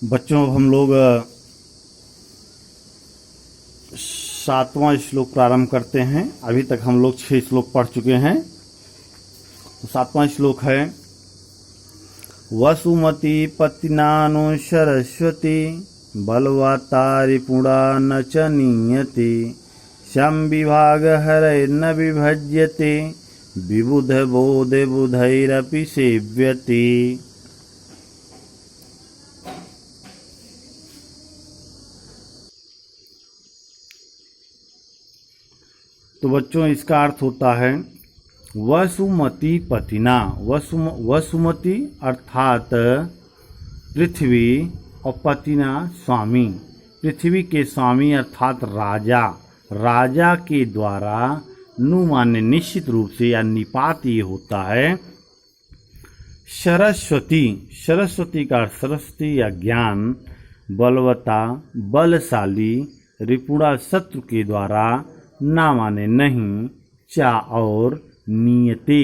बच्चों, हम लोग 7वां श्लोक प्रारंभ करते हैं। अभी तक हम लोग 6 श्लोक पढ़ चुके हैं। 7वां श्लोक है वसुमती पतिनानु सरस्वती बलवता रिपुणा न च नीयते शम विभाग हरैर्न विभज्यते विबुध बोध बुधैरपि सेव्यते। तो बच्चों, इसका अर्थ होता है वसुमती पतिना। वसुमती अर्थात पृथ्वी और पतिना स्वामी। पृथ्वी के स्वामी अर्थात राजा। राजा के द्वारा नु माने निश्चित रूप से या निपात ये होता है सरस्वती। सरस्वती का सरस्वती या ज्ञान, बलवता बलशाली, रिपुणा शत्रु के द्वारा, ना माने नहीं, चा और नियते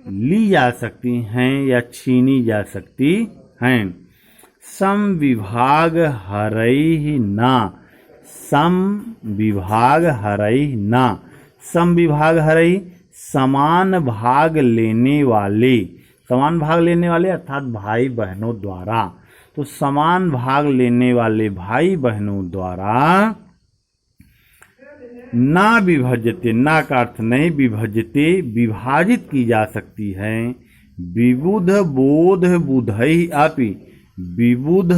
ली जा सकती हैं या छीनी जा सकती हैं। सम विभाग हरैहि ना। सम विभाग हरैहि ना। सम विभाग हरैहि समान भाग लेने वाले। समान भाग लेने वाले अर्थात भाई बहनों द्वारा। तो समान भाग लेने वाले भाई बहनों द्वारा ना विभज्यते। ना का अर्थ नहीं, विभज्यते विभाजित की जा सकती है। विबुध बोध बुधै अपि। विबुध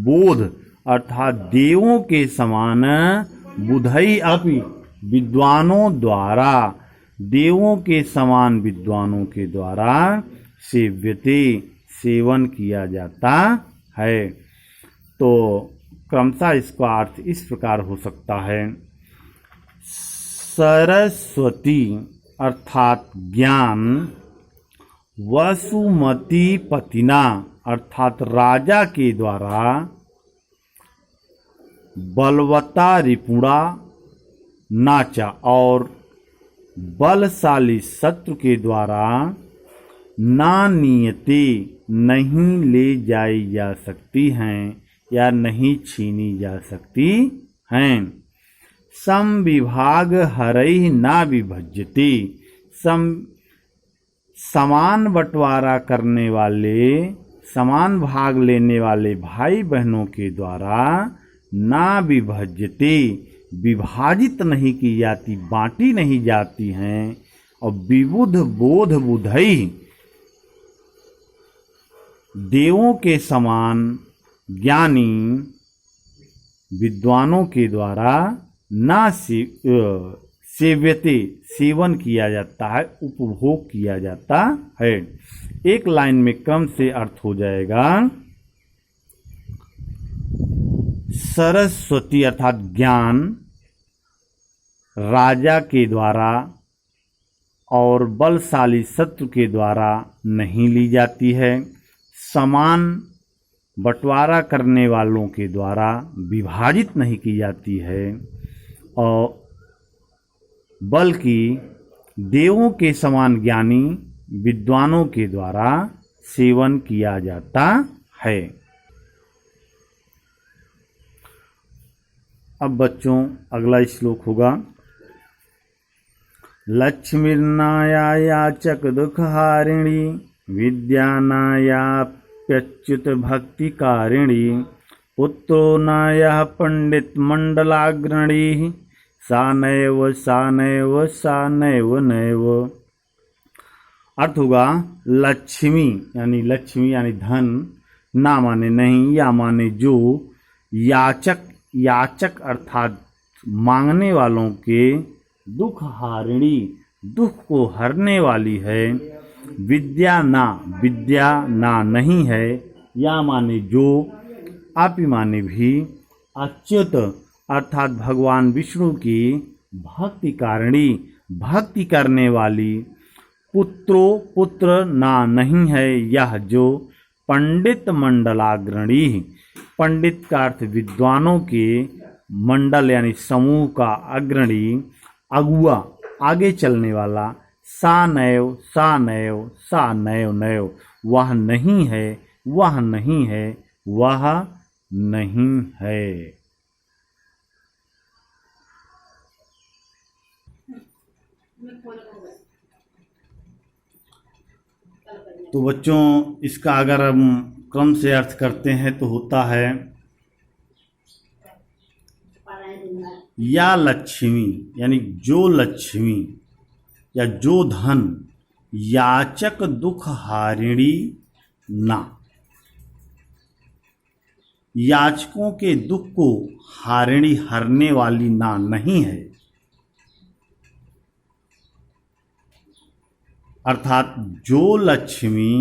बोध अर्थात देवों के समान, बुधै अपि विद्वानों द्वारा, देवों के समान विद्वानों के द्वारा सेव्यते सेवन किया जाता है। तो क्रमशः इसका अर्थ इस प्रकार हो सकता है सरस्वती अर्थात ज्ञान, वसुमती पतिना अर्थात राजा के द्वारा, बलवता रिपुणा नाचा और बलशाली शत्रु के द्वारा, ना नियते नहीं ले जाई जा सकती हैं या नहीं छीनी जा सकती हैं। सम विभाग हरैहि ना विभज्यते। समान बंटवारा करने वाले, समान भाग लेने वाले भाई बहनों के द्वारा ना विभज्यते विभाजित नहीं की जाती, बांटी नहीं जाती हैं। और विबुध बोध बुधै देवों के समान ज्ञानी विद्वानों के द्वारा ना सेव्यते सेवन किया जाता है, उपभोग किया जाता है। एक लाइन में क्रम से अर्थ हो जाएगा सरस्वती अर्थात ज्ञान राजा के द्वारा और बलशाली शत्रु के द्वारा नहीं ली जाती है। समान बंटवारा करने वालों के द्वारा विभाजित नहीं की जाती है, और बल्कि देवों के समान ज्ञानी विद्वानों के द्वारा सेवन किया जाता है। अब बच्चों, अगला श्लोक होगा लक्ष्मीर्नाया याचक दुखहारिणी विद्यानायाप्यच्युत भक्तिकारिणी पुत्रो नायः पंडित मंडलाग्रणी सा नैव सा नैव सा नैव नैव। अर्थ होगा लक्ष्मी यानी धन, ना माने नहीं, या माने जो, याचक याचक अर्थात मांगने वालों के, दुख हारिणी दुख को हरने वाली है, विद्या ना नहीं है, या माने जो, अपि माने भी, अच्युत अर्थात भगवान विष्णु की भक्ति कारिणी भक्ति करने वाली, पुत्र ना नहीं है यह जो, पंडित मंडलाग्रणी पंडित का अर्थ विद्वानों के, मंडल यानी समूह का, अग्रणी अगुआ आगे चलने वाला, सा नैव सा नैव सा नैव नैव वह नहीं है वह नहीं है। तो बच्चों इसका अगर हम क्रम से अर्थ करते हैं तो होता है या लक्ष्मी यानी जो लक्ष्मी या जो धन याचक दुख हारिणी ना, याचकों के दुख को हारिणी हरने वाली ना नहीं है। अर्थात जो लक्ष्मी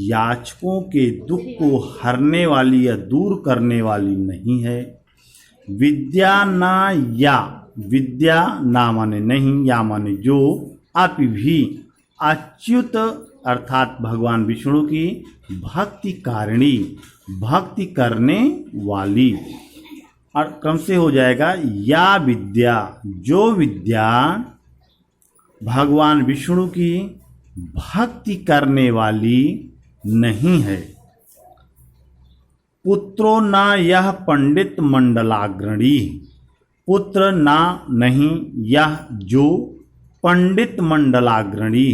याचकों के दुख को हरने वाली या दूर करने वाली नहीं है। विद्या ना या, विद्या ना माने नहीं, या माने जो, अपि भी अच्युत अर्थात भगवान विष्णु की भक्ति कारिणी, भक्ति करने वाली। और क्रम से हो जाएगा या विद्या, जो विद्या भगवान विष्णु की भक्ति करने वाली नहीं है। पुत्रो ना यह पंडित मंडलाग्रणी, पुत्र ना नहीं यह जो पंडित मंडलाग्रणी,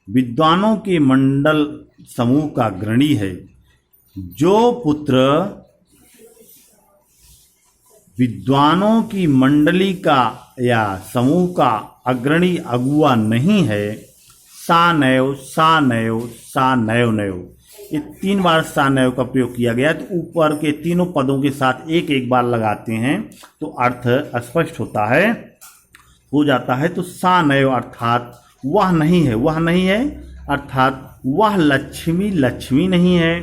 विद्वानों के मंडल समूह का ग्रणी है। जो पुत्र विद्वानों की मंडली का या समूह का अग्रणी अगुआ नहीं है। सा नैव, सा नैव, सा नैव नैव, ये 3 बार सा नैव का प्रयोग किया गया। तो ऊपर के तीनों पदों के साथ एक एक बार लगाते हैं तो अर्थ स्पष्ट होता है, हो जाता है। तो सा नैव अर्थात वह नहीं है, वह नहीं है अर्थात वह लक्ष्मी लक्ष्मी नहीं है।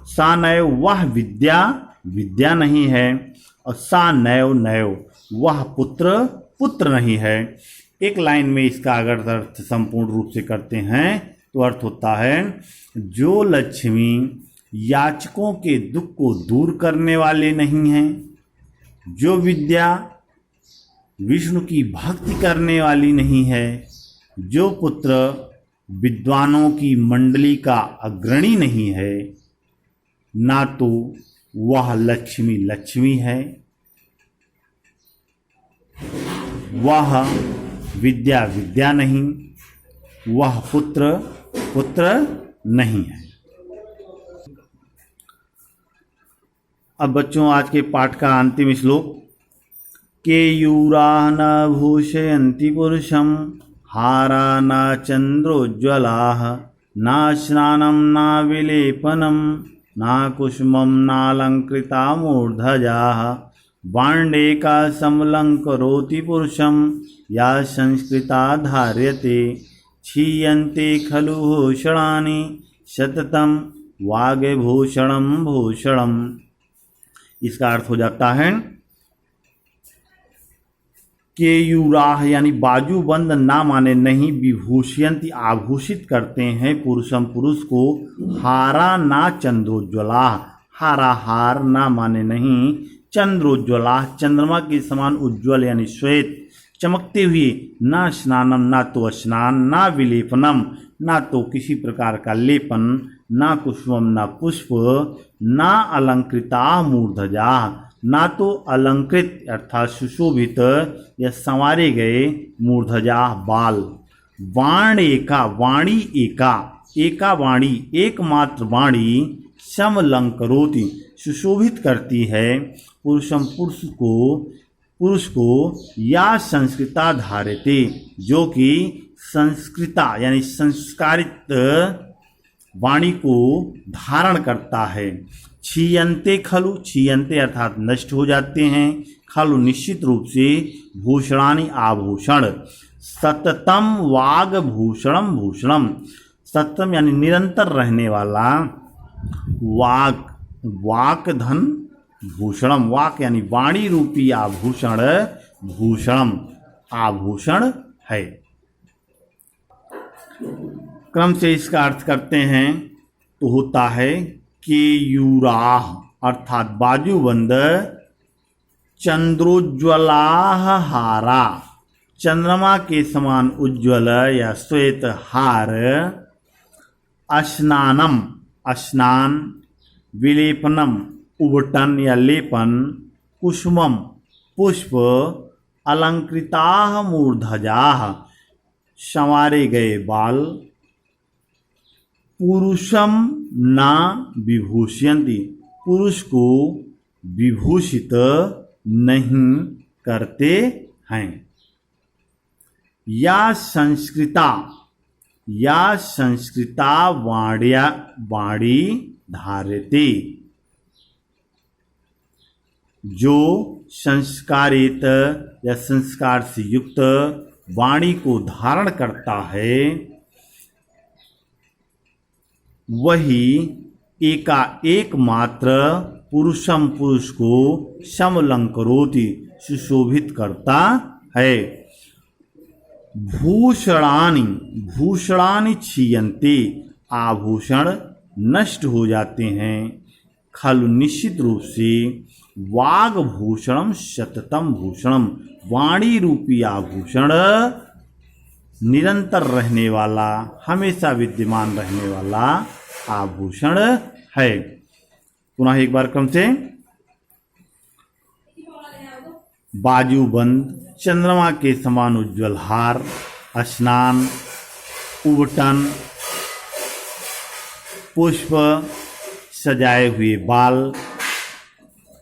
सा नैव वह विद्या विद्या नहीं है। और सा नैव नैव वह पुत्र पुत्र नहीं है। एक लाइन में इसका अगर अर्थ संपूर्ण रूप से करते हैं तो अर्थ होता है जो लक्ष्मी याचकों के दुख को दूर करने वाले नहीं हैं, जो विद्या विष्णु की भक्ति करने वाली नहीं है, जो पुत्र विद्वानों की मंडली का अग्रणी नहीं है, ना तो वह लक्ष्मी लक्ष्मी है, वह विद्या विद्या नहीं, वह पुत्र पुत्र नहीं है। अब बच्चों आज के पाठ का अंतिम श्लोक। केयूरा न भूषयन्ति पुरुषं हारा न चंद्रोज्ज्वलाः न स्नानं न विलेपनं न कुसुमं नालंकृता मूर्धजाः बाण्डेका समलंकरोति पुरुषं या संस्कृता धार्यते क्षीयन्ते खलु भूषणानि सततं वाग्भूषणं भूषणम्। इसका अर्थ हो जाता है केयूराह यानी बाजूबंद ना माने नहीं, विभूषयन्ति आभूषित करते हैं पुरुषम पुरुष को, हारा ना चंद्रोज्ज्वला, हारा हार ना माने नहीं, चंद्रोज्ज्वला चंद्रमा के समान उज्ज्वल यानी श्वेत चमकते हुए, ना स्नानम ना तो स्नान, ना विलेपनम ना तो किसी प्रकार का लेपन, ना कुसुमम ना पुष्प, ना अलंकृता मूर्धजा ना तो अलंकृत अर्थात सुशोभित या संवारे गए मूर्धजा बाल। वाण एका वाणी एका, एका वाणी एकमात्र वाणी, समलंकरोति सुशोभित करती है पुरुषम पुरुष को या संस्कृता धार्यते जो कि संस्कृता यानी संस्कारित वाणी को धारण करता है। क्षीयन्ते खलु, क्षीयन्ते अर्थात नष्ट हो जाते हैं, खलु निश्चित रूप से, भूषणानि आभूषण, सततम वाग भूषणम भूषणम, सततम यानी निरंतर रहने वाला, वाक वाक धन भूषणम, वाक यानी वाणी रूपी आभूषण, भूषणम आभूषण है। क्रम से इसका अर्थ करते हैं तो होता है केयूराह अर्थात बाजूबंद, चंद्रोज्ज्वलाह हारा चंद्रमा के समान उज्ज्वल या श्वेत हार, स्नानम स्नान, विलेपनम उबटन या लेपन, कुसुमम पुष्प, अलंकृताः मूर्धजाः संवारे गए बाल, पुरुषम न विभूषयन्ति पुरुष को विभूषित नहीं करते हैं। या संस्कृता वाणी धारते, जो संस्कारित या संस्कार से युक्त वाणी को धारण करता है वही एकाएक मात्र पुरुषम पुरुष को समलंकरोति सुशोभित करता है। भूषणानि क्षीयन्ते, आभूषण नष्ट हो जाते हैं। खलु निश्चित रूप से वाग्भूषणम सततम भूषणम, वाणी रूपी आभूषण निरंतर रहने वाला, हमेशा विद्यमान रहने वाला आभूषण है। पुनः एक बार क्रम से, बाजूबंद, चंद्रमा के समान उज्ज्वल हार, स्नान, उबटन, पुष्प, सजाए हुए बाल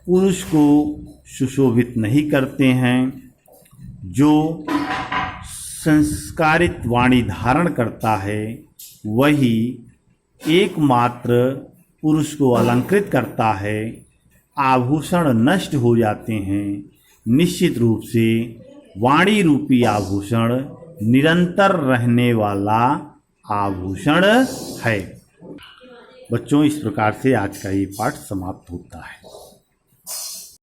पुरुष को सुशोभित नहीं करते हैं। जो संस्कारित वाणी धारण करता है वही एकमात्र पुरुष को अलंकृत करता है। आभूषण नष्ट हो जाते हैं। निश्चित रूप से वाणी रूपी आभूषण निरंतर रहने वाला आभूषण है। बच्चों, इस प्रकार से आज का ये पाठ समाप्त होता है।